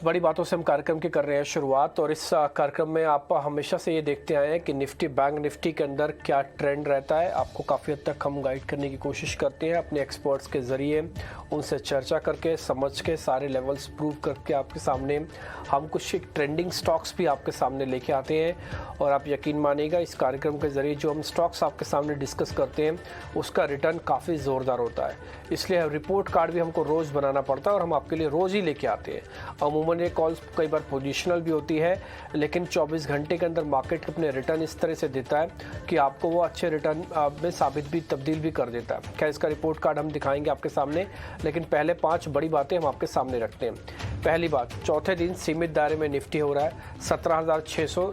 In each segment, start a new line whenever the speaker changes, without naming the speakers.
बड़ी बातों से हम कार्यक्रम की कर रहे हैं शुरुआत और इस कार्यक्रम में आप हमेशा से ये देखते आए हैं कि निफ्टी बैंक निफ्टी के अंदर क्या ट्रेंड रहता है। आपको काफ़ी हद तक हम गाइड करने की कोशिश करते हैं अपने एक्सपर्ट्स के ज़रिए, उनसे चर्चा करके समझ के सारे लेवल्स प्रूव करके आपके सामने हम कुछ ट्रेंडिंग स्टॉक्स भी आपके सामने लेके आते हैं। और आप यकीन मानिएगा इस कार्यक्रम के ज़रिए जो हम स्टॉक्स आपके सामने डिस्कस करते हैं उसका रिटर्न काफ़ी ज़ोरदार होता है। इसलिए रिपोर्ट कार्ड भी हमको रोज़ बनाना पड़ता है और हम आपके लिए रोज़ ही लेके आते हैं। अमूमन ये कॉल्स कई बार पोजिशनल भी होती है, लेकिन 24 घंटे के अंदर मार्केट अपने रिटर्न इस तरह से देता है कि आपको वो अच्छे रिटर्न में साबित भी तब्दील भी कर देता है। क्या इसका रिपोर्ट कार्ड हम दिखाएंगे आपके सामने, लेकिन पहले 5 बड़ी बातें हम आपके सामने रखते हैं। पहली बात, चौथे दिन सीमित दायरे में निफ्टी हो रहा है 17,600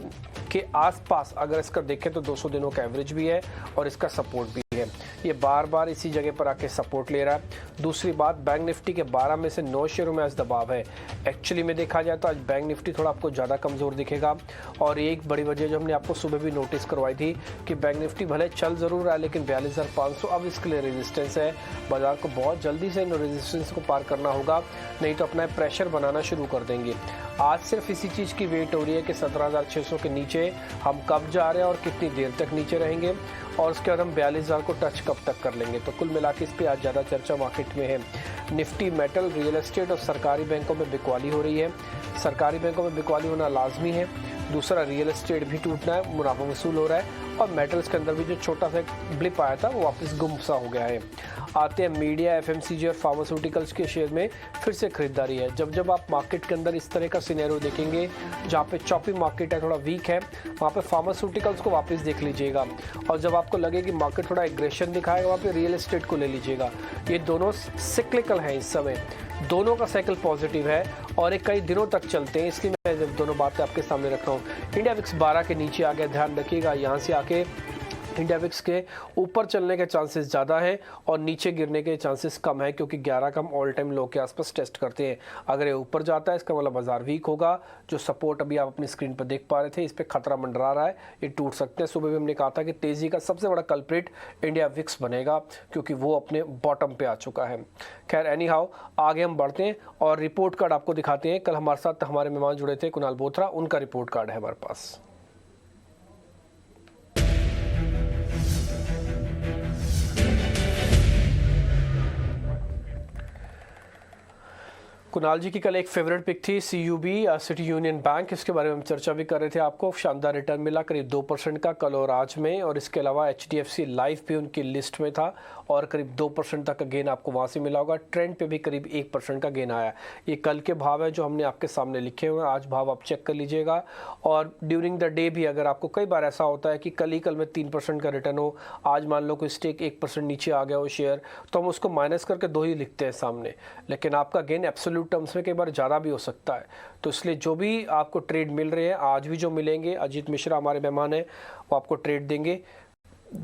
के आसपास। अगर इसका देखें तो 200 दिनों का एवरेज भी है और इसका सपोर्ट भी है। ये बार बार इसी जगह पर आके सपोर्ट ले रहा है। दूसरी बात, बैंक निफ्टी के 12 में से 9 शेयरों में आज दबाव है। एक्चुअली में देखा जाए तो आज बैंक निफ्टी थोड़ा आपको ज़्यादा कमज़ोर दिखेगा और एक बड़ी वजह जो हमने आपको सुबह भी नोटिस करवाई थी कि बैंक निफ्टी भले चल ज़रूर रहा है लेकिन 42,500 अब इसके लिए रेजिस्टेंस है। बाजार को बहुत जल्दी से इन रेजिस्टेंस को पार करना होगा, नहीं तो अपना प्रेशर बनाना शुरू कर देंगे। आज सिर्फ इसी चीज़ की वेट हो रही है कि 17,600 के नीचे हम कब जा रहे हैं और कितनी देर तक नीचे रहेंगे और उसके बाद हम 42,000 को टच कब तक कर लेंगे। तो कुल मिला के इस पर आज ज़्यादा चर्चा मार्केट में है। निफ्टी, मेटल, रियल एस्टेट और सरकारी बैंकों में बिकवाली हो रही है। सरकारी बैंकों में बिकवाली होना लाजमी है। दूसरा, रियल एस्टेट भी टूटना है, मुनाफा वसूल हो रहा है और मेटल्स के अंदर भी जो छोटा सा ब्लिप आया था वो वापस गुमसा हो गया है। आते हैं मीडिया, एफएमसीजी और फार्मास्यूटिकल्स के शेयर में फिर से खरीदारी है। जब आप मार्केट के अंदर इस तरह का सिनेरियो देखेंगे जहाँ पे चॉपी मार्केट है, थोड़ा वीक है, वहाँ पे फार्मास्यूटिकल्स को वापस देख लीजिएगा और जब आपको लगे कि मार्केट थोड़ा एग्रेशन दिखाएगा वहाँ पे रियल एस्टेट को ले लीजिएगा। ये दोनों सिक्लिकल हैं इस समय, दोनों का साइकिल पॉजिटिव है और एक कई दिनों तक चलते हैं, इसलिए मैं दोनों बातें आपके सामने रख रहा हूँ। इंडिया विक्स 12 के नीचे आ गया, ध्यान रखिएगा। यहाँ से आके इंडिया विक्स के ऊपर चलने के चांसेस ज़्यादा है और नीचे गिरने के चांसेस कम है, क्योंकि 11 का हम ऑल टाइम लो के आसपास टेस्ट करते हैं। अगर ये ऊपर जाता है इसका मतलब बाजार वीक होगा। जो सपोर्ट अभी आप अपनी स्क्रीन पर देख पा रहे थे इस पर खतरा मंडरा रहा है, ये टूट सकते हैं। सुबह भी हमने कहा था कि तेज़ी का सबसे बड़ा कल्प्रिट इंडिया विक्स बनेगा क्योंकि वो अपने बॉटम पे आ चुका है। खैर, एनी हाउ, आगे हम बढ़ते हैं और रिपोर्ट कार्ड आपको दिखाते हैं। कल हमारे साथ हमारे मेहमान जुड़े थे कुणाल बोथरा, उनका रिपोर्ट कार्ड है हमारे पास। कुणाल जी की कल एक फेवरेट पिक थी सीयूबी, सिटी यूनियन बैंक, इसके बारे में हम चर्चा भी कर रहे थे। आपको शानदार रिटर्न मिला करीब 2% का कल और आज में, और इसके अलावा एचडीएफसी लाइफ भी उनकी लिस्ट में था और करीब 2% तक का गेन आपको वहाँ से मिला होगा। ट्रेंड पे भी करीब 1% का गेन आया। ये कल के भाव है जो हमने आपके सामने लिखे हुए हैं, आज भाव आप चेक कर लीजिएगा। और ड्यूरिंग द डे भी अगर आपको, कई बार ऐसा होता है कि कल में 3% का रिटर्न हो, आज मान लो कोई स्टेक 1% नीचे आ गया हो शेयर, तो हम उसको माइनस करके 2 ही लिखते हैं सामने, लेकिन आपका गेन एब्सोल्यूट टर्म्स में कई बार ज़्यादा भी हो सकता है। तो इसलिए जो भी आपको ट्रेड मिल रहे हैं, आज भी जो मिलेंगे, अजीत मिश्रा हमारे मेहमान हैं, वो आपको ट्रेड देंगे।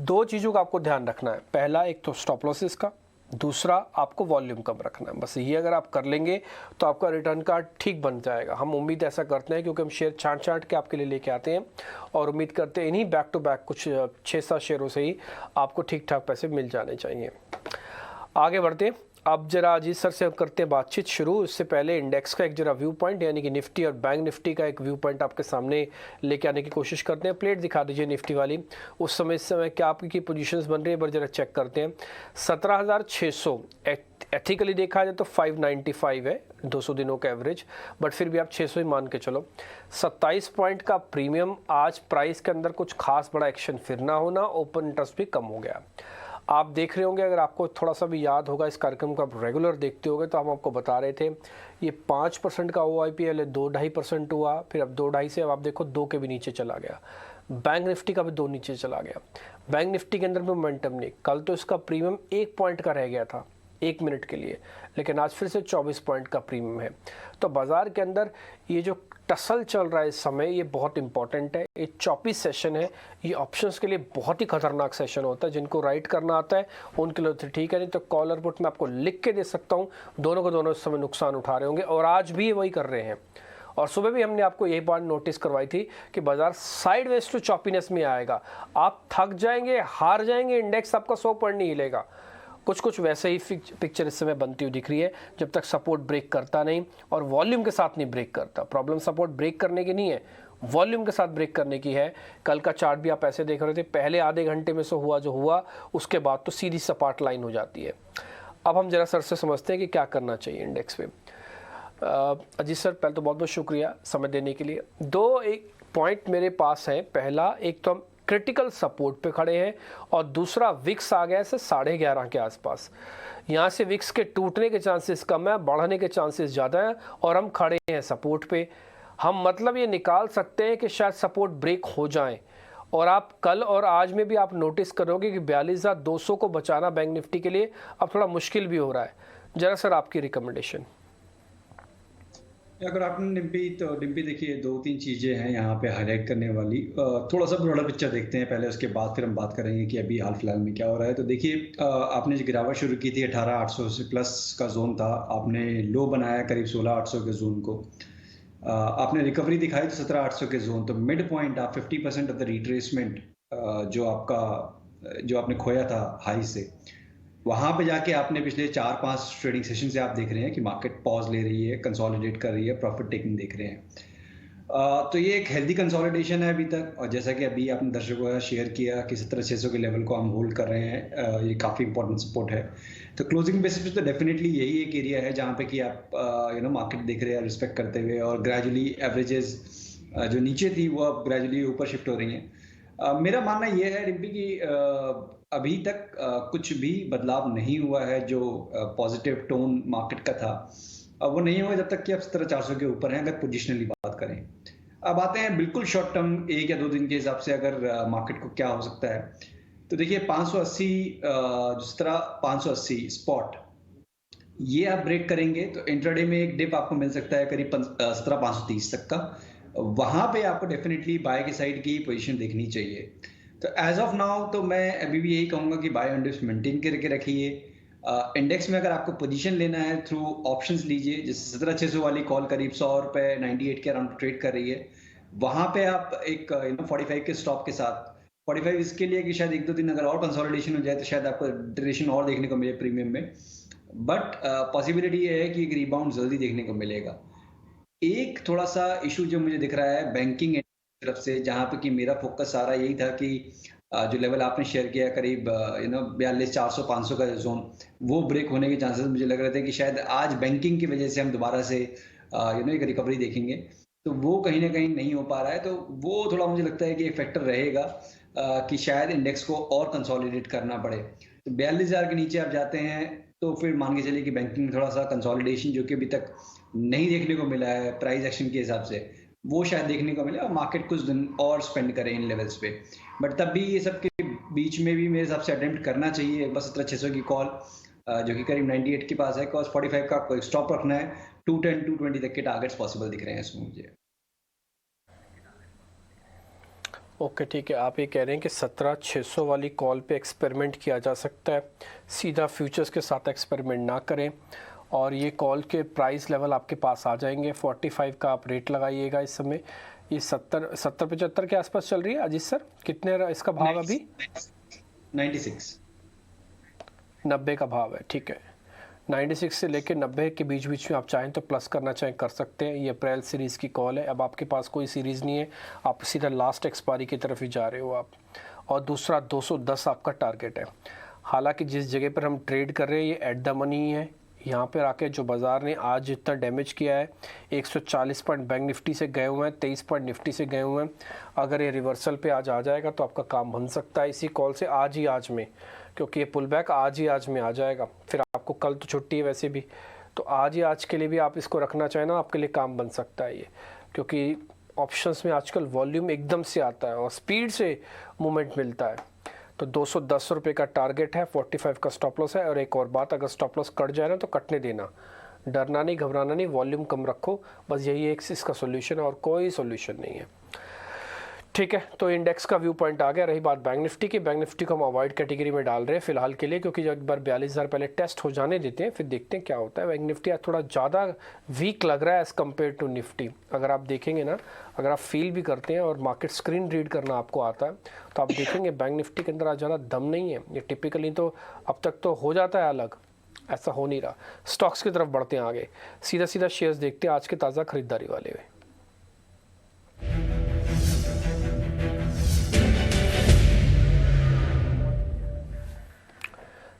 2 चीज़ों का आपको ध्यान रखना है। पहला, एक तो स्टॉप लॉसेस का, दूसरा आपको वॉल्यूम कम रखना है। बस ये अगर आप कर लेंगे तो आपका रिटर्न कार्ड ठीक बन जाएगा। हम उम्मीद ऐसा करते हैं क्योंकि हम शेयर छांट के आपके लिए लेके आते हैं और उम्मीद करते हैं इन्हीं बैक टू बैक कुछ 6-7 शेयरों से ही आपको ठीक ठाक पैसे मिल जाने चाहिए। आगे बढ़ते हैं। अब जरा अजीत सर से करते हैं बातचीत शुरू। इससे पहले इंडेक्स का एक जरा व्यू पॉइंट, यानी कि निफ्टी और बैंक निफ्टी का एक व्यू पॉइंट आपके सामने लेके आने की कोशिश करते हैं। प्लेट दिखा दीजिए निफ्टी वाली, उस समय इस समय क्या आपकी पोजीशंस बन रही है, एक बार जरा चेक करते हैं। 17,600 एथिकली देखा जाए तो 595 है 200 दिनों का एवरेज, बट फिर भी आप 600 ही मान के चलो। 27 पॉइंट का प्रीमियम। आज प्राइस के अंदर कुछ खास बड़ा एक्शन फिर ना होना, ओपन इंटरेस्ट भी कम हो गया। आप देख रहे होंगे, अगर आपको थोड़ा सा भी याद होगा, इस कार्यक्रम को आप रेगुलर देखते होंगे तो हम आपको बता रहे थे ये 5% का OIPL है, 2-2.5% हुआ, फिर अब 2-2.5 से अब आप देखो 2 के भी नीचे चला गया। बैंक निफ्टी का भी 2 नीचे चला गया। बैंक निफ्टी के अंदर भी मोमेंटम नहीं। कल तो इसका प्रीमियम 1 पॉइंट का रह गया था 1 मिनट के लिए, लेकिन आज फिर से 24 पॉइंट का प्रीमियम है। तो बाजार के अंदर ये जो टसल चल रहा है इस समय, ये बहुत इंपॉर्टेंट है। ये चॉपी सेशन है, ये ऑप्शंस के लिए बहुत ही खतरनाक सेशन होता है। जिनको राइट करना आता है उनके लिए तो ठीक है, नहीं तो कॉलर पुट में आपको लिख के दे सकता हूँ, दोनों को दोनों इस समय नुकसान उठा रहे होंगे और आज भी वही कर रहे हैं। और सुबह भी हमने आपको यही बात नोटिस करवाई थी कि बाजार साइडवेज टू चॉपीनेस में आएगा। आप थक जाएंगे, हार जाएंगे, इंडेक्स आपका 100 पॉइंट नहीं हिलेगा। कुछ कुछ वैसे ही पिक्चर इस समय बनती हुई दिख रही है, जब तक सपोर्ट ब्रेक करता नहीं और वॉल्यूम के साथ नहीं ब्रेक करता। प्रॉब्लम सपोर्ट ब्रेक करने की नहीं है, वॉल्यूम के साथ ब्रेक करने की है। कल का चार्ट भी आप ऐसे देख रहे थे, पहले आधे घंटे में से हुआ जो हुआ, उसके बाद तो सीधी सपाट लाइन हो जाती है। अब हम जरा सर से समझते हैं कि क्या करना चाहिए इंडेक्स पे। अजीत सर, पहले तो बहुत बहुत शुक्रिया समय देने के लिए। दो एक पॉइंट मेरे पास है। पहला, एक तो हम क्रिटिकल सपोर्ट पे खड़े हैं और दूसरा विक्स आ गया है 11:30 के आसपास। यहाँ से विक्स के टूटने के चांसेस कम है, बढ़ने के चांसेस ज़्यादा हैं और हम खड़े हैं सपोर्ट पे। हम मतलब ये निकाल सकते हैं कि शायद सपोर्ट ब्रेक हो जाए। और आप कल और आज में भी आप नोटिस करोगे कि 42,200 को बचाना बैंक निफ्टी के लिए अब थोड़ा मुश्किल भी हो रहा है। जरा सर आपकी रिकमेंडेशन।
अगर आपने डिम्पी देखिए, दो तीन चीज़ें हैं यहाँ पे हाईलाइट करने वाली। थोड़ा सा ब्रॉडर पिक्चर देखते हैं पहले, उसके बाद फिर हम बात करेंगे कि अभी हाल फिलहाल में क्या हो रहा है। तो देखिए, आपने जो गिरावट शुरू की थी 18,800 से प्लस का जोन था, आपने लो बनाया करीब 16,800 के जोन को। आपने रिकवरी दिखाई तो 17,800 के जोन। तो मिड पॉइंट आप 50% ऑफ द रिट्रेसमेंट जो आपने खोया था हाई से, वहां पे जाके आपने पिछले 4-5 ट्रेडिंग सेशन से आप देख रहे हैं कि मार्केट पॉज ले रही है, कंसोलिडेट कर रही है, प्रॉफिट टेकिंग देख रहे हैं। तो ये एक हेल्दी कंसोलिडेशन है अभी तक। और जैसा कि अभी आपने दर्शकों का शेयर किया कि 17,600 के लेवल को हम होल्ड कर रहे हैं, ये काफ़ी इंपॉर्टेंट सपोर्ट है। तो क्लोजिंग बेसिस पे तो डेफिनेटली यही एक एरिया है जहाँ पे कि आप मार्केट देख रहे हैं रिस्पेक्ट करते हुए, और ग्रेजुअली एवरेजेस जो नीचे थी वो अब ग्रेजुअली ऊपर शिफ्ट हो रही हैं। मेरा मानना यह है डिम्पी कि अभी तक कुछ भी बदलाव नहीं हुआ है। जो पॉजिटिव टोन मार्केट का था वो नहीं हुआ जब तक कि आप 17,400 के ऊपर हैं, अगर पोजिशनली बात करें। अब आते हैं बिल्कुल शॉर्ट टर्म, 1 या 2 दिन के हिसाब से अगर मार्केट को क्या हो सकता है। तो देखिए 580 जिस तरह 580 स्पॉट ये आप ब्रेक करेंगे तो इंट्राडे में एक डिप आपको मिल सकता है करीब 17,530 तक का। वहां पे आपको डेफिनेटली बाय की साइड की पोजीशन देखनी चाहिए। तो एज ऑफ नाउ तो मैं अभी भी यही कहूंगा कि बाय ऑन डिप्स मेंटेन करके रखिए। इंडेक्स में अगर आपको पोजीशन लेना है थ्रू ऑप्शंस लीजिए। जैसे 17,600 वाली कॉल करीब 100 रुपए 98 के अराउंड ट्रेड कर रही है, वहां पे आप एक 45 के स्टॉप के साथ 45 इसके लिए कि शायद 1-2 दिन अगर और कंसोलिडेशन हो जाए तो शायद आपको ड्यूरेशन और देखने को मिले प्रीमियम में। बट पॉसिबिलिटी ये है कि एक रिबाउंड जल्दी देखने को मिलेगा। एक थोड़ा सा इशू जो मुझे दिख रहा है बैंकिंग तरफ से, जहां पे कि मेरा फोकस सारा यही था कि जो लेवल आपने शेयर किया करीब 42,400-500 का जोन, वो ब्रेक होने के चांसेस मुझे लग रहे थे कि शायद आज बैंकिंग की वजह से हम दोबारा से एक रिकवरी देखेंगे। तो वो कहीं ना कहीं नहीं हो पा रहा है। तो वो थोड़ा मुझे लगता है कि एक फैक्टर रहेगा कि शायद इंडेक्स को और कंसोलिडेट करना पड़े। तो 42,000 के नीचे आप जाते हैं तो फिर मान के चलिए कि बैंकिंग में थोड़ा सा कंसोलिडेशन जो कि अभी तक नहीं देखने को मिला है प्राइस एक्शन के हिसाब से, वो शायद देखने को मिले और मार्केट कुछ दिन और स्पेंड करे इन लेवल्स पे। बट तब भी ये सब के बीच में भी मेरे हिसाब से अटेम्प्ट करना चाहिए बस 17,600 की कॉल जो कि करीब 98 के पास है, कॉस्ट 45 का आपको स्टॉप रखना है। 210-220 तक के टारगेट्स पॉसिबल दिख रहे हैं इसमें मुझे।
ओके ठीक है, आप ये कह रहे हैं कि 17,600 वाली कॉल पे एक्सपेरिमेंट किया जा सकता है, सीधा फ्यूचर्स के साथ एक्सपेरिमेंट ना करें। और ये कॉल के प्राइस लेवल आपके पास आ जाएंगे। 45 का आप रेट लगाइएगा इस समय। ये 70-75 के आसपास चल रही है। अजीत सर कितने इसका भाव अभी?
96
90 का भाव है, ठीक है। 96 से लेकर 90 के बीच बीच में आप चाहें तो प्लस करना चाहें कर सकते हैं। ये अप्रैल सीरीज़ की कॉल है। अब आपके पास कोई सीरीज़ नहीं है, आप सीधा लास्ट एक्सपायरी की तरफ ही जा रहे हो आप। और दूसरा 210 आपका टारगेट है। हालांकि जिस जगह पर हम ट्रेड कर रहे हैं ये एट द मनी है। यहाँ पर आके जो बाज़ार ने आज जितना डैमेज किया है, 140 पॉइंट बैंक निफ्टी से गए हुए हैं, 23 पॉइंट निफ्टी से गए हुए हैं। अगर ये रिवर्सल पे आज आ जाएगा तो आपका काम बन सकता है इसी कॉल से आज में, क्योंकि ये पुल बैक आज में आ जाएगा। फिर आपको कल तो छुट्टी है वैसे भी, तो आज के लिए भी आप इसको रखना चाहें ना, आपके लिए काम बन सकता है ये। क्योंकि ऑप्शंस में आजकल वॉल्यूम एकदम से आता है और स्पीड से मूवमेंट मिलता है। तो 210 रुपये का टारगेट है, 45 का स्टॉप लॉस है। और एक और बात, अगर स्टॉप लॉस कट जाए ना तो कटने देना, डरना नहीं, घबराना नहीं, वॉल्यूम कम रखो, बस यही एक इसका सोल्यूशन है और कोई सोल्यूशन नहीं है। ठीक है, तो इंडेक्स का व्यू पॉइंट आ गया। रही बात बैंक निफ्टी की, बैंक निफ्टी को हम अवॉइड कैटेगरी में डाल रहे हैं फिलहाल के लिए, क्योंकि जब एक बार 42,000 पहले टेस्ट हो जाने देते हैं फिर देखते हैं क्या होता है। बैंक निफ्टी आज थोड़ा ज़्यादा वीक लग रहा है एज़ कम्पेयर टू निफ्टी। अगर आप देखेंगे ना, अगर आप फील भी करते हैं और मार्केट स्क्रीन रीड करना आपको आता है, तो आप देखेंगे बैंक निफ्टी के अंदर आज ज़्यादा दम नहीं है। ये टिपिकली तो अब तक तो हो जाता है अलग, ऐसा हो नहीं रहा। स्टॉक्स की तरफ बढ़ते हैं आगे, सीधा सीधा शेयर्स देखते हैं आज के ताज़ा खरीदारी वाले हुए।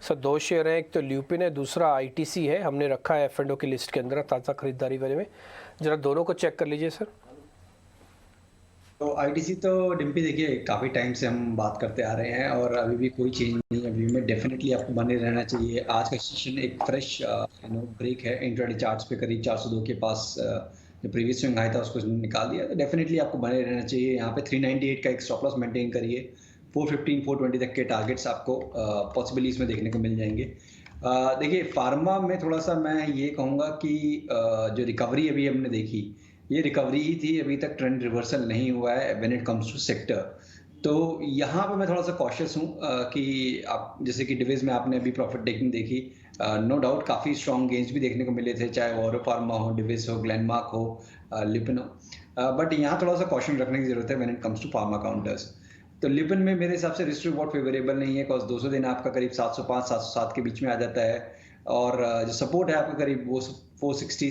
सर दो शेयर हैं, एक तो ल्यूपिन है, दूसरा आईटीसी है। हमने रखा है एफ&ओ की लिस्ट के अंदर ताज़ा खरीदारी वाले में। जरा दोनों को चेक कर लीजिए सर।
तो आईटीसी तो डिम्पी देखिए काफ़ी टाइम से हम बात करते आ रहे हैं और अभी भी कोई चेंज नहीं है व्यू में। डेफिनेटली आपको बने रहना चाहिए। आज का सेशन एक फ्रेश ब्रेक है इंट्राडे चार्ट्स पे, करीब 402 के पास जो प्रीवियस स्विंग आया था उसको निकाल दिया। तो डेफिनेटली आपको बने रहना चाहिए। यहाँ पे 398 का एक स्टॉप लॉस मेंटेन करिए। 415 420 तक के टारगेट्स आपको पॉसिबली इसमें देखने को मिल जाएंगे। देखिए फार्मा में थोड़ा सा मैं ये कहूँगा कि जो रिकवरी अभी हमने देखी, ये रिकवरी ही थी, अभी तक ट्रेंड रिवर्सल नहीं हुआ है when it comes to sector. तो यहाँ पे मैं थोड़ा सा कॉशियस हूँ कि आप जैसे कि डिविज में आपने अभी प्रॉफिट टेकिंग देखी, नो डाउट काफ़ी स्ट्रॉन्ग गेंस भी देखने को मिले थे, चाहे ऑरो फार्मा हो, डिविज हो, ग्लेनमार्क हो, लिपिन हो। बट यहाँ थोड़ा सा कॉशन रखने की जरूरत है when it comes to pharma counters. तो लिपिन में मेरे हिसाब से रिस्क रिवॉर्ड फेवरेबल नहीं है, बिकॉज 200 दिन आपका करीब 705 707 के बीच में आ जाता है, और जो सपोर्ट है आपका करीब वो 480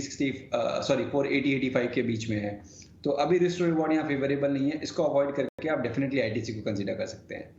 85 के बीच में है। तो अभी रिस्क रिवॉर्ड यहाँ फेवरेबल नहीं है, इसको अवॉइड करके आप डेफिनेटली आईटीसी को कंसीडर कर सकते हैं।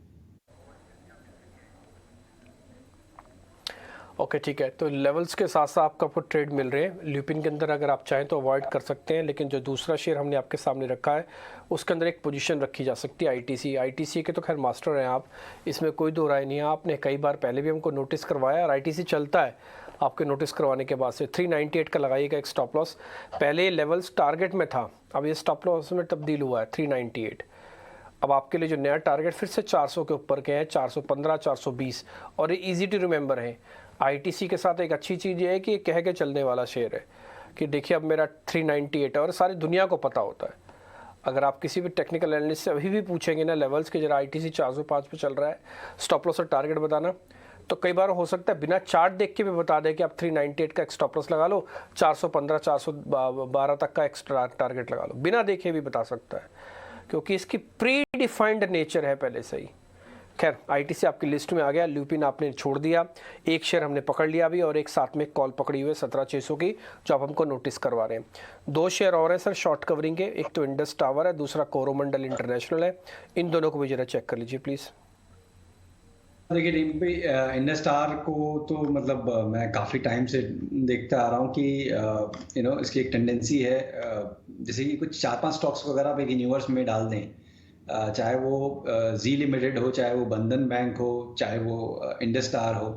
ओके ठीक है, तो लेवल्स के साथ साथ आपको ट्रेड मिल रहे हैं। ल्यूपिन के अंदर अगर आप चाहें तो अवॉइड कर सकते हैं, लेकिन जो दूसरा शेयर हमने आपके सामने रखा है उसके अंदर एक पोजीशन रखी जा सकती है आईटीसी। आईटीसी के तो खैर मास्टर हैं आप, इसमें कोई दो राय नहीं है। आपने कई बार पहले भी हमको नोटिस करवाया और आईटीसी चलता है आपके नोटिस करवाने के बाद से। 398 का लगाइएगा एक स्टॉप लॉस। पहले लेवल्स टारगेट में था, अब ये स्टॉप लॉस में तब्दील हुआ है 398। अब आपके लिए जो नया टारगेट फिर से 400 के ऊपर के हैं, 415 420, और ये इजी टू रिमेंबर है। आईटीसी के साथ एक अच्छी चीज़ ये है कि ये कह के चलने वाला शेयर है कि देखिए अब मेरा 398 है, और सारी दुनिया को पता होता है। अगर आप किसी भी टेक्निकल एनालिस्ट से अभी भी पूछेंगे ना लेवल्स के, जरा आईटीसी 405 पे चल रहा है, स्टॉप लॉस और टारगेट बताना, तो कई बार हो सकता है बिना चार्ट देख के भी बता दे कि आप 398 का एक स्टॉप लॉस लगा लो, 415 412 तक का एक्स्ट्रा टारगेट लगा लो, बिना देखे भी बता सकता है, क्योंकि इसकी प्री डिफाइंड नेचर है पहले से ही। खैर आईटीसी आपकी लिस्ट में आ गया, ल्यूपिन आपने छोड़ दिया, एक शेयर हमने पकड़ लिया अभी, और एक साथ में कॉल पकड़ी हुई है 17600 की जो आप हमको नोटिस करवा रहे हैं। दो शेयर और हैं सर शॉर्ट कवरिंग के, एक तो इंडस टावर है, दूसरा कोरोमंडल इंटरनेशनल है। इन दोनों को भी जरा चेक कर लीजिए प्लीज़।
देखिए टीम पे इंडस स्टार को तो मतलब मैं काफ़ी टाइम से देखता आ रहा हूँ कि इसकी एक टेंडेंसी है, जैसे कि कुछ 4-5 स्टॉक्स वगैरह आप एक यूनिवर्स में डाल दें, चाहे वो जी लिमिटेड हो, चाहे वो बंधन बैंक हो, चाहे वो इंडस स्टार हो,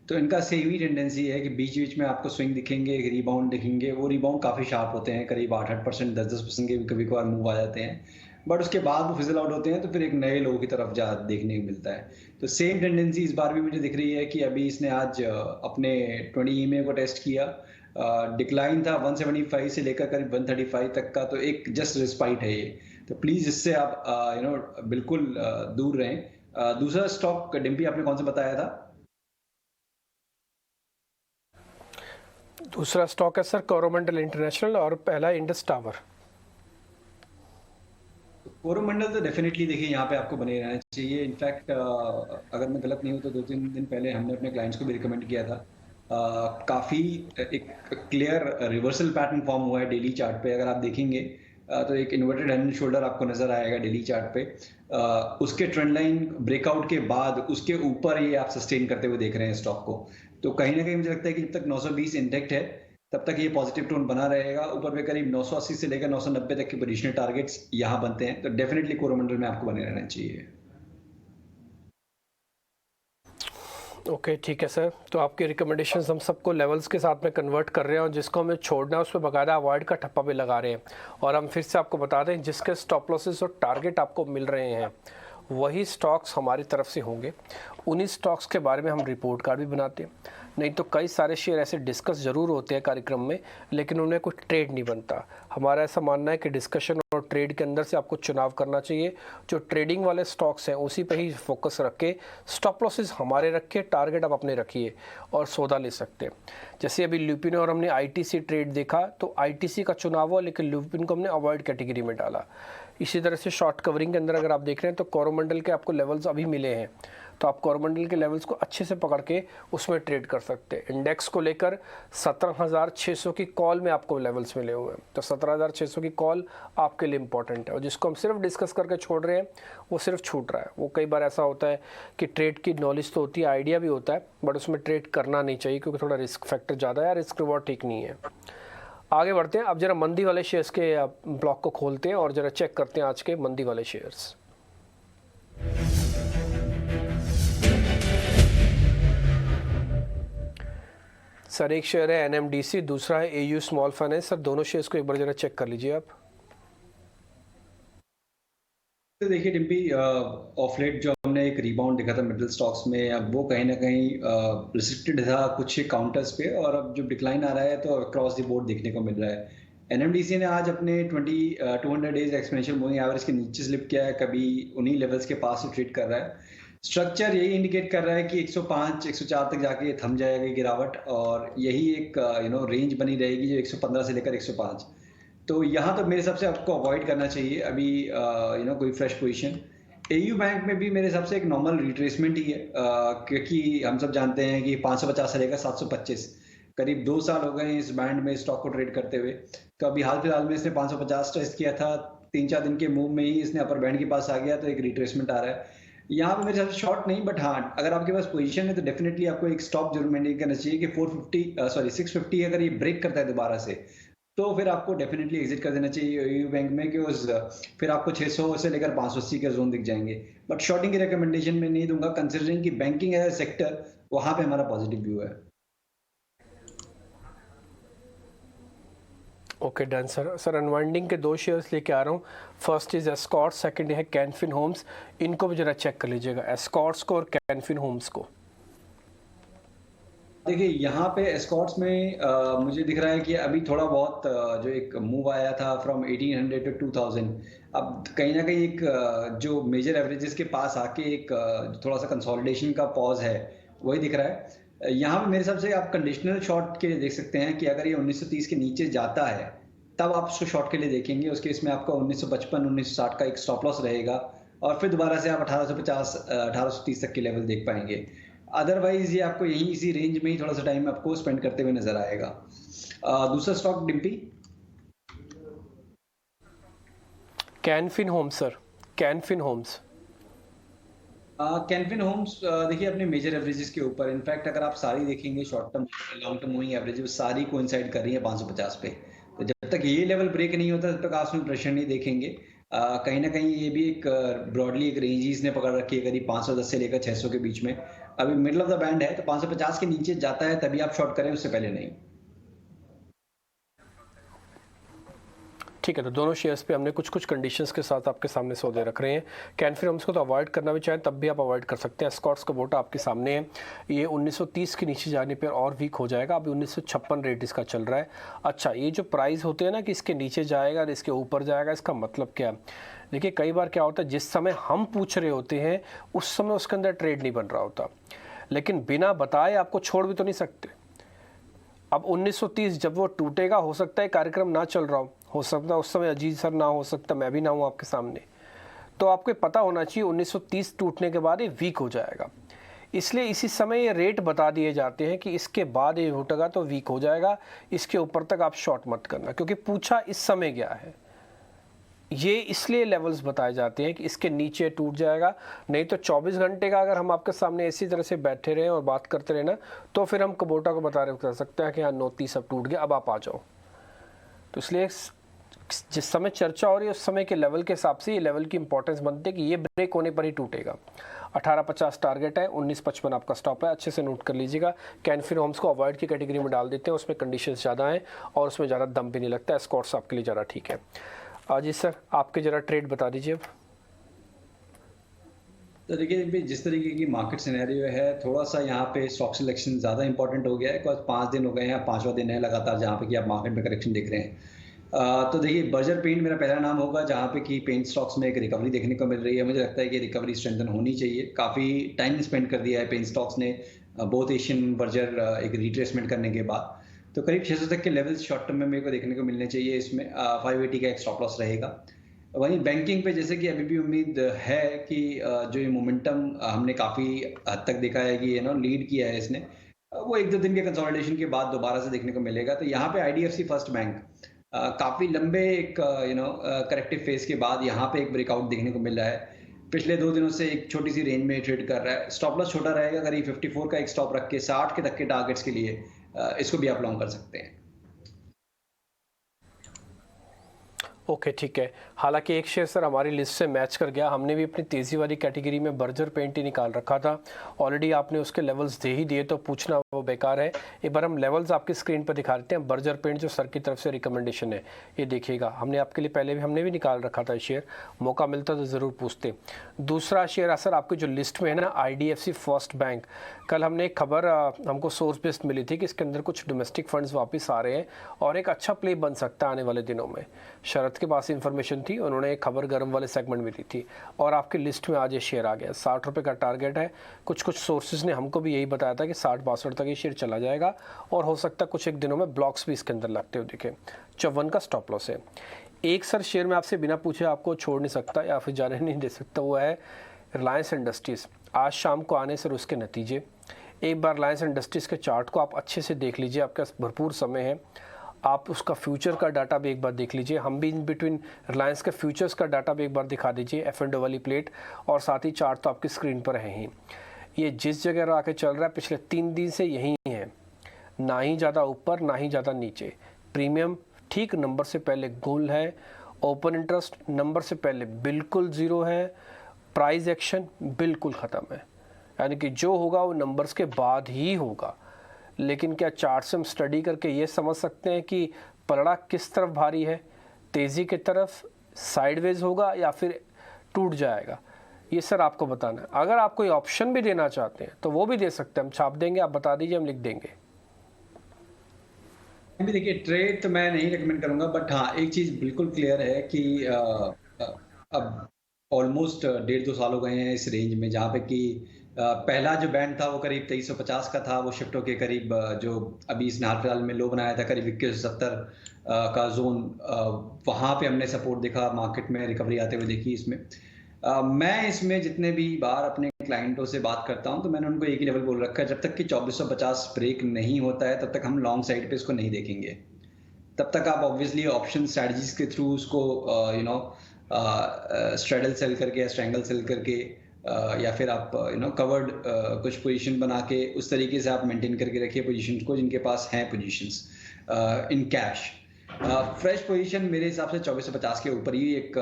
तो इनका सेम ही टेंडेंसी है कि बीच बीच में आपको स्विंग दिखेंगे, रिबाउंड दिखेंगे। वो रिबाउंड काफ़ी शार्प होते हैं, करीब 8-8%, 10-10% के भी कभी कभार मूव आ जाते हैं, बट उसके बाद वो फिजल आउट होते हैं, तो फिर एक नए लोगों की तरफ जा देखने को मिलता है। तो सेम टेंडेंसी इस बार भी मुझे दिख रही है कि अभी इसने आज अपने 20 EMA को टेस्ट किया, डिक्लाइन था 175 से लेकर करीब 135 तक का, तो एक जस्ट रिस्पाइट है ये। तो प्लीज़ इससे आप बिल्कुल दूर रहें। दूसरा स्टॉक डिम्पी आपने कौन सा बताया था?
दूसरा स्टॉक है सर कोरोमंडल इंटरनेशनल, और पहला इंडस टावर।
कोरोमंडल तो डेफिनेटली देखिए यहाँ पे आपको बने रहना चाहिए। इनफैक्ट अगर मैं गलत नहीं हूँ तो 2-3 दिन पहले हमने अपने क्लाइंट्स को भी रिकमेंड किया था। काफ़ी एक क्लियर रिवर्सल पैटर्न फॉर्म हुआ है डेली चार्ट पे। अगर आप देखेंगे तो एक इन्वर्टेड हेड एंड शोल्डर आपको नजर आएगा डेली चार्ट पे। उसके ट्रेंड लाइन ब्रेकआउट के बाद उसके ऊपर ये आप सस्टेन करते हुए देख रहे हैं स्टॉक को। तो कहीं ना कहीं मुझे लगता है कि जब तक 920 इंटेक्ट है तब तक ये पॉजिटिव टोन बना रहेगा। ऊपर में करीब 980 से लेकर 990 तक के पोजिशनल टारगेट्स यहाँ बनते हैं, तो डेफिनेटली कोरोमंडल में आपको बने रहना चाहिए।
ओके ठीक है सर, तो आपके रिकमेंडेशंस हम सबको लेवल्स के साथ में कन्वर्ट कर रहे हैं, और जिसको हमें छोड़ना है उस पर बाकायदा अवॉइड का ठप्पा भी लगा रहे हैं। और हम फिर से आपको बता दें जिसके स्टॉप लॉसेस और टारगेट आपको मिल रहे हैं वही स्टॉक्स हमारी तरफ से होंगे। उन्हीं स्टॉक्स के बारे में हम रिपोर्ट कार्ड भी बनाते हैं। नहीं तो कई सारे शेयर ऐसे डिस्कस ज़रूर होते हैं कार्यक्रम में, लेकिन उनमें कोई ट्रेड नहीं बनता। हमारा ऐसा मानना है कि डिस्कशन और ट्रेड के अंदर से आपको चुनाव करना चाहिए। जो ट्रेडिंग वाले स्टॉक्स हैं उसी पे ही फोकस रख के, स्टॉप लॉसेस हमारे रखिए, टारगेट आप अपने रखिए और सौदा ले सकते हैं। जैसे अभी ल्यूपिन और हमने आईटीसी ट्रेड देखा, तो आईटीसी का चुनाव हुआ लेकिन ल्यूपिन को हमने अवॉइड कैटेगरी में डाला। इसी तरह से शॉर्ट कवरिंग के अंदर अगर आप देख रहे हैं तो कोरोमंडल के आपको लेवल्स अभी मिले हैं, तो आप कोरोमंडल के लेवल्स को अच्छे से पकड़ के उसमें ट्रेड कर सकते हैं। इंडेक्स को लेकर 17,600 की कॉल में आपको लेवल्स मिले हुए हैं, तो 17,600 की कॉल आपके लिए इंपॉर्टेंट है। और जिसको हम सिर्फ डिस्कस करके छोड़ रहे हैं वो सिर्फ छूट रहा है। वो कई बार ऐसा होता है कि ट्रेड की नॉलेज तो होती है, आइडिया भी होता है, बट उसमें ट्रेड करना नहीं चाहिए क्योंकि थोड़ा रिस्क फैक्टर ज़्यादा है, रिस्क रिवॉर्ड ठीक नहीं है। आगे बढ़ते हैं। अब जरा मंदी वाले शेयर्स के ब्लॉक को खोलते हैं और जरा चेक करते हैं आज के मंदी वाले शेयर्स। सर एक शेयर है एनएमडीसी, दूसरा है एयू स्मॉल फाइनेंस। सर दोनों शेयर्स को एक बार जरा चेक कर लीजिए आप।
तो देखिए डिम्पी, ऑफ लेट जो हमने एक रिबाउंड देखा था मिडल स्टॉक्स में, अब वो कहीं ना कहीं रिस्ट्रिक्टेड था कुछ काउंटर्स पे, और अब जो डिक्लाइन आ रहा है तो अक्रॉस द बोर्ड देखने को मिल रहा है। एनएमडीसी ने आज अपने 200 डेज एक्सपोनेंशियल मूविंग एवरेज के नीचे स्लिप किया है, कभी उन्हीं लेवल्स के पास से ट्रेड कर रहा है। स्ट्रक्चर यही इंडिकेट कर रहा है कि 105 104 तक जाके थम जाएगा गिरावट, और यही एक रेंज बनी रहेगी जो 115 से लेकर 105। तो यहाँ तो मेरे हिसाब से आपको अवॉइड करना चाहिए अभी कोई फ्रेश पोजीशन। एयू बैंक में भी मेरे हिसाब से एक नॉर्मल रिट्रेसमेंट ही है, क्योंकि हम सब जानते हैं कि 550 से लेकर 725 करीब 2 साल हो गए इस बैंड में स्टॉक को ट्रेड करते हुए। तो अभी हाल फिलहाल में इसने 550 टेस्ट किया था, 3-4 दिन के मूव में ही इसने अपर बैंड के पास आ गया, तो एक रिट्रेसमेंट आ रहा है यहाँ पे। मेरे हिसाब से शॉर्ट नहीं, बट हाँ अगर आपके पास पोजीशन है तो डेफिनेटली आपको एक स्टॉप जरूर मेंटेन करना चाहिए कि 650 अगर ये ब्रेक करता है दोबारा से, तो फिर आपको डेफिनेटली एग्जिट कर देना चाहिए एयू बैंक में, कि फिर आपको 600 से लेकर 580 के जोन दिख जाएंगे। बट शॉर्टिंग की रिकमेंडेशन में नहीं दूंगा, कंसिडरिंग कि बैंकिंग एज सेक्टर वहां पे हमारा पॉजिटिव व्यू है।
Okay done sir. Sir unwinding के 2 शेयर्स लेके आ रहा हूँ। फर्स्ट इज एस्कॉर्ट, सेकंड है कैनफिन होम्स। इनको भी जरा चेक कर लीजिएगा, एस्कॉर्ट्स को और कैनफिन होम्स को।
देखिए यहाँ पे एस्कॉर्ट्स में मुझे दिख रहा है कि अभी थोड़ा बहुत जो एक मूव आया था फ्रॉम 1800 टू 2000, अब कहीं ना कहीं एक जो मेजर एवरेजेस के पास आके एक थोड़ा सा कंसोलिडेशन का पॉज है, वही दिख रहा है। यहाँ पे मेरे हिसाब से आप कंडीशनल शॉर्ट के लिए देख सकते हैं कि अगर ये 1930 के नीचे जाता है तब आप उसको शॉर्ट के लिए देखेंगे। उसके इसमें आपका 1955 1960 का एक स्टॉप लॉस रहेगा, और फिर दोबारा से आप 1850 1830 तक के लेवल देख पाएंगे। अदरवाइज ये आपको यहीं इसी रेंज में ही थोड़ा सा टाइम आपको स्पेंड करते हुए नजर आएगा। दूसरा स्टॉक डिम्पी,
कैनफिन होम्स सर, कैनफिन होम्स।
कैनफिन होम्स देखिए अपने मेजर एवरेजेस के ऊपर, इनफैक्ट अगर आप सारी देखेंगे short term long term moving average सारी कोइंसाइड कर रही है 550 पे। तो जब तक ये लेवल ब्रेक नहीं होता तब तक आप उसमें प्रेशर नहीं देखेंगे। कहीं ना कहीं ये भी एक ब्रॉडली एक रेंज इसने पकड़ रखी है करीब 510 से लेकर 600 के बीच में। अभी मिडल ऑफ द बैंड है, तो 550 के नीचे जाता है तभी आप शॉर्ट करें, उससे पहले नहीं।
ठीक है, तो दोनों शेयर्स पे हमने कुछ कुछ कंडीशंस के साथ आपके सामने सौदे रख रहे हैं। कैनफिन होम्स को तो अवॉइड करना भी चाहें तब भी आप अवॉइड कर सकते हैं। एस्कॉर्ट्स का वोट आपके सामने है, ये 1930 के नीचे जाने पर और वीक हो जाएगा। अभी 1956 रेट इसका चल रहा है। अच्छा, ये जो प्राइस होते हैं ना कि इसके नीचे जाएगा और इसके ऊपर जाएगा, इसका मतलब क्या है? देखिए कई बार क्या होता है, जिस समय हम पूछ रहे होते हैं उस समय उसके अंदर ट्रेड नहीं बन रहा होता, लेकिन बिना बताए आपको छोड़ भी तो नहीं सकते। अब 1930 जब वो टूटेगा, हो सकता है कार्यक्रम ना चल रहा हो सकता है उस समय अजीत सर ना हो सकता, मैं भी ना हूँ आपके सामने, तो आपको पता होना चाहिए 1930 टूटने के बाद ये वीक हो जाएगा। इसलिए इसी समय ये रेट बता दिए जाते हैं कि इसके बाद ये टूटेगा तो वीक हो जाएगा, इसके ऊपर तक आप शॉर्ट मत करना, क्योंकि पूछा इस समय गया है। ये इसलिए लेवल्स बताए जाते हैं कि इसके नीचे टूट जाएगा। नहीं तो 24 घंटे का अगर हम आपके सामने इसी तरह से बैठे रहें और बात करते रहे ना, तो फिर हम कबोटा को कर सकते हैं कि हाँ 29 अब टूट गया, अब आप आ जाओ। तो इसलिए जिस समय चर्चा हो रही है उस समय के लेवल के हिसाब से ये लेवल की इंपॉर्टेंस बनती है कि ये ब्रेक होने पर ही टूटेगा। 1850 टारगेट है, 1955 आपका स्टॉप है, अच्छे से नोट कर लीजिएगा। कैनफिन होम्स को अवॉइड की कैटेगरी में डाल देते हैं, उसमें कंडीशंस ज़्यादा हैं और उसमें ज़्यादा दम भी नहीं लगता है। स्कॉट्स आपके लिए ज़्यादा ठीक है। जी सर, आपके ज़रा ट्रेड बता दीजिए अब।
तो देखिए जिस तरीके की मार्केट सिनेरियो है, थोड़ा सा यहाँ पे स्टॉक सिलेक्शन ज़्यादा इंपॉर्टेंट हो गया है, बिकॉज 5 दिन हो गए हैं, 5वां दिन है लगातार जहाँ पे कि आप मार्केट में करेक्शन देख रहे हैं। तो देखिए बर्जर पेंट मेरा पहला नाम होगा, जहाँ पे कि पेंट स्टॉक्स में एक रिकवरी देखने को मिल रही है। मुझे लगता है कि रिकवरी स्ट्रेंथन होनी चाहिए। काफ़ी टाइम स्पेंड कर दिया है पेंट स्टॉक्स ने, बहुत एशियन बर्जर एक रिट्रेसमेंट करने के बाद। तो करीब 600 तक के लेवल्स शॉर्ट टर्म में मेरे को देखने को मिलने चाहिए। इसमें 580 का एक स्टॉप लॉस रहेगा। वहीं बैंकिंग पे जैसे कि अभी भी उम्मीद है कि जो ये मोमेंटम हमने काफ़ी हद तक देखा है कि लीड किया है इसने, वो 1-2 दिन के कंसोलिडेशन के बाद दोबारा से देखने को मिलेगा। तो यहाँ पे आईडीएफसी फर्स्ट बैंक काफ़ी लंबे एक करेक्टिव फेज के बाद यहाँ पे एक ब्रेकआउट देखने को मिल रहा है। पिछले 2 दिनों से एक छोटी सी रेंज में ट्रेड कर रहा है। स्टॉप लॉस छोटा रहेगा, करीब 54 का एक स्टॉप रख के 60 के तक के टारगेट्स के लिए इसको भी आप लॉन्ग कर सकते हैं।
ओके ठीक है। हालांकि एक शेयर सर हमारी लिस्ट से मैच कर गया, हमने भी अपनी तेज़ी वाली कैटेगरी में बर्जर पेंट ही निकाल रखा था। ऑलरेडी आपने उसके लेवल्स दे ही दिए, तो पूछना वो बेकार है। एक बार हम लेवल्स आपकी स्क्रीन पर दिखा देते हैं। बर्जर पेंट जो सर की तरफ से रिकमेंडेशन है, ये देखिएगा, हमने आपके लिए पहले भी हमने भी निकाल रखा था शेयर, मौका मिलता तो ज़रूर पूछते। दूसरा शेयर सर आपकी जो लिस्ट में है ना, IDFC फर्स्ट बैंक। कल हमने एक खबर हमको सोर्स बेस्ड मिली थी कि इसके अंदर कुछ डोमेस्टिक फंड्स वापस आ रहे हैं और एक अच्छा प्ले बन सकता है आने वाले दिनों में। शरद के पास इंफॉर्मेशन थी, उन्होंने एक खबर गर्म वाले सेगमेंट में दी थी और आपकी लिस्ट में आज ये शेयर आ गया। 60 रुपये का टारगेट है। कुछ सोर्सेज ने हमको भी यही बताया था कि 60-62 तक ये शेयर चला जाएगा और हो सकता है कुछ एक दिनों में ब्लॉक्स भी इसके अंदर लगते हुए दिखे। 54 का स्टॉप लॉस है। एक सर शेयर में आपसे बिना पूछे आपको छोड़ नहीं सकता या फिर जाने नहीं दे सकता, वो है रिलायंस इंडस्ट्रीज़। आज शाम को आने सर उसके नतीजे। एक बार रिलायंस इंडस्ट्रीज़ के चार्ट को आप अच्छे से देख लीजिए, आपके पास भरपूर समय है। आप उसका फ्यूचर का डाटा भी एक बार देख लीजिए। हम भी इन बिटवीन रिलायंस के फ्यूचर्स का डाटा भी एक बार दिखा दीजिए, F&O वाली प्लेट, और साथ ही चार्ट तो आपकी स्क्रीन पर है ही। ये जिस जगह आके चल रहा है पिछले 3 दिन से यही है, ना ही ज़्यादा ऊपर ना ही ज़्यादा नीचे। प्रीमियम ठीक नंबर से पहले गोल है, ओपन इंटरेस्ट नंबर से पहले बिल्कुल ज़ीरो है, प्राइस एक्शन बिल्कुल ख़त्म है, यानी कि जो होगा वो नंबर्स के बाद ही होगा। लेकिन क्या चार्ट से हम स्टडी करके ये समझ सकते हैं कि पलड़ा किस तरफ भारी है, तेज़ी की तरफ, साइडवेज होगा या फिर टूट जाएगा? ये सर आपको बताना है। अगर आप कोई ऑप्शन भी देना चाहते हैं तो वो भी दे सकते हैं, हम छाप देंगे, आप बता दीजिए, हम लिख देंगे।
अभी देखिए ट्रेड तो मैं नहीं रिकमेंड करूंगा, बट हाँ एक चीज़ बिल्कुल क्लियर है कि अब ऑलमोस्ट 1.5-2 साल हो गए हैं इस रेंज में, जहाँ पे कि पहला जो बैंड था वो करीब 2350 का था, वो शिफ्ट होके करीब जो अभी इस हाल फिलहाल में लो बनाया था करीब 2170 का जोन, वहाँ पे हमने सपोर्ट देखा, मार्केट में रिकवरी आते हुए देखी इसमें। मैं इसमें जितने भी बार अपने क्लाइंटों से बात करता हूं तो मैंने उनको एक ही लेवल बोल रखा है, जब तक कि 2450 ब्रेक नहीं होता है तब तक हम लॉन्ग साइड पे इसको नहीं देखेंगे। तब तक आप ऑब्वियसली ऑप्शन स्ट्रेटजीज के थ्रू उसको स्ट्रेडल सेल करके या स्ट्रैंगल सेल करके या फिर आप कवर्ड कुछ पोजीशन बना के उस तरीके से आप मेंटेन करके रखिए पोजीशन को, जिनके पास हैं positions in cash. Fresh position मेरे हिसाब से 2450 के ऊपर ही एक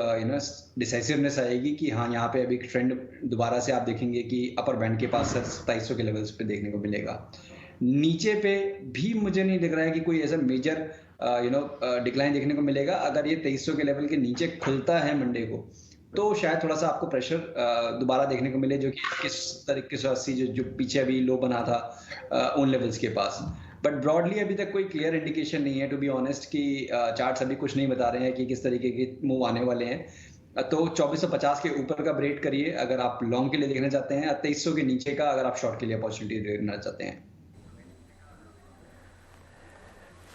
डिसाइसिवनेस आएगी कि हाँ यहाँ पे अभी एक ट्रेंड दोबारा से आप देखेंगे कि अपर बैंड के पास 2700 के लेवल्स पे देखने को मिलेगा। नीचे पे भी मुझे नहीं दिख रहा है कि कोई ऐसा मेजर डिक्लाइन देखने को मिलेगा। अगर ये 2300 के लेवल के नीचे खुलता है मंडे को तो शायद थोड़ा सा आपको प्रेशर दोबारा देखने को मिले, जो कि 2180 जो पीछे अभी लो बना था उन लेवल्स के पास। बट ब्रॉडली अभी तक कोई क्लियर इंडिकेशन नहीं है टू बी ऑनेस्ट कि चार्ट्स अभी कुछ नहीं बता रहे हैं कि किस तरीके के मूव आने वाले हैं। तो 2450 के ऊपर का ब्रेक करिए अगर आप लॉन्ग के लिए देखना चाहते हैं, 2300 के नीचे का अगर आप शॉर्ट के लिए अपॉर्चुनिटी देखना चाहते हैं।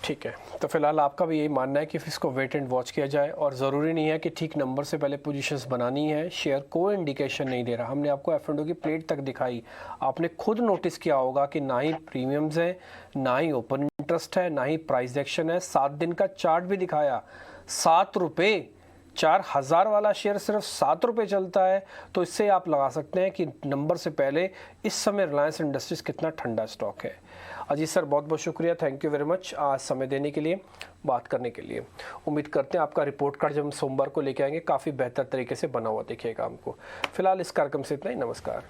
ठीक है, तो फिलहाल आपका भी यही मानना है कि इसको वेट एंड वॉच किया जाए और ज़रूरी नहीं है कि ठीक नंबर से पहले पोजीशंस बनानी है। शेयर कोई इंडिकेशन नहीं दे रहा। हमने आपको F&O की प्लेट तक दिखाई, आपने खुद नोटिस किया होगा कि ना ही प्रीमियम्स है, ना ही ओपन इंटरेस्ट है, ना ही प्राइस एक्शन है। 7 दिन का चार्ट भी दिखाया, 7 रुपये, 4000 वाला शेयर सिर्फ 7 रुपये चलता है। तो इससे आप लगा सकते हैं कि नंबर से पहले इस समय रिलायंस इंडस्ट्रीज़ कितना ठंडा स्टॉक है। अजीत सर बहुत बहुत शुक्रिया, थैंक यू वेरी मच आज समय देने के लिए, बात करने के लिए। उम्मीद करते हैं आपका रिपोर्ट कार्ड जब हम सोमवार को लेके आएंगे काफ़ी बेहतर तरीके से बना हुआ दिखेगा हमको। फिलहाल इस कार्यक्रम से इतना ही, नमस्कार।